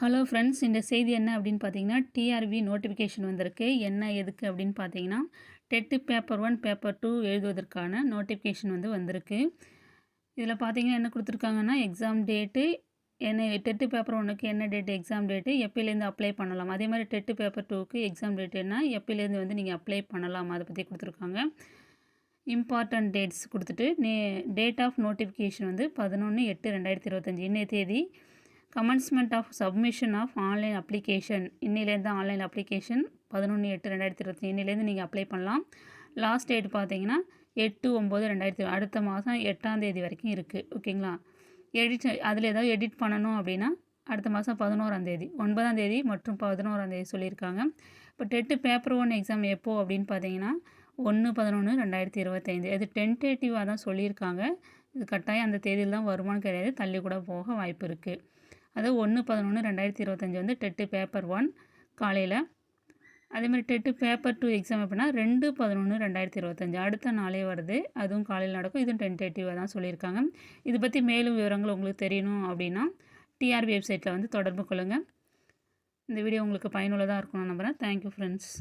Hello friends, இந்த செய்தி என்ன அப்படின்னு பார்த்தீங்கன்னா, டிஆர்பி நோட்டிஃபிகேஷன் வந்திருக்கு. என்ன எதுக்கு அப்படின்னு பார்த்தீங்கன்னா, டெட் பேப்பர் 1 பேப்பர் 2 எழுதுவதற்கான நோட்டிஃபிகேஷன் வந்திருக்கு. இதில் பார்த்தீங்கன்னா என்ன கொடுத்துருக்காங்கன்னா, எக்ஸாம் டேட்டு என்ன, டெட் பேப்பர் 1க்கு என்ன டேட்டு எக்ஸாம் டேட்டு, எப்போலேருந்து அப்ளை பண்ணலாம். அதே மாதிரி டெட் பேப்பர் 2க்கு எக்ஸாம் டேட் என்ன, எப்போலேருந்து நீங்கள் அப்ளை பண்ணலாம், அதை பற்றி கொடுத்துருக்காங்க. இம்பார்ட்டன்ட் டேட்ஸ் கொடுத்துட்டு டேட் ஆஃப் நோட்டிஃபிகேஷன் 11/8/2025 இன்னைய தேதி. Commencement of submission of online application இன்னிலேருந்து ஆன்லைன் அப்ளிகேஷன் 11/8/2025 இன்னிலேருந்து நீங்கள் அப்ளை பண்ணலாம். லாஸ்ட் டேட் பார்த்தீங்கன்னா 8/9/2020 அடுத்த மாதம் 8ஆம் தேதி வரைக்கும் இருக்குது. ஓகேங்களா? அதில் ஏதாவது எடிட் பண்ணணும் அப்படின்னா அடுத்த மாதம் 11ஆம் தேதி, 9ஆம் தேதி மற்றும் 11ஆம் தேதி சொல்லியிருக்காங்க. இப்போ டெட்டு பேப்பர் 1 எக்ஸாம் எப்போது அப்படின்னு பார்த்தீங்கன்னா 1/11/2025. அது டென்டேட்டிவாக தான் சொல்லியிருக்காங்க. இது கட்டாயம் அந்த தேதியில் தான் வருமானு கிடையாது, தள்ளி கூட போக வாய்ப்பு இருக்குது. அது 1/11/2025 டெட்டு பேப்பர் 1 காலையில். அதேமாதிரி டெட்டு பேப்பர் 2 எக்ஸாம் எப்படின்னா 2/11/2025 அடுத்த நாளே வருது, அதுவும் காலையில் நடக்கும். இதுவும் டென்டேட்டிவாக தான் சொல்லியிருக்காங்க. இது பற்றி மேலும் விவரங்கள் உங்களுக்கு தெரியணும் அப்படின்னா டிஆர்பி வெப்சைட்டில் தொடர்பு கொள்ளுங்கள். இந்த வீடியோ உங்களுக்கு பயனுள்ளதாக இருக்கும்னு நம்புகிறேன். Thank you friends.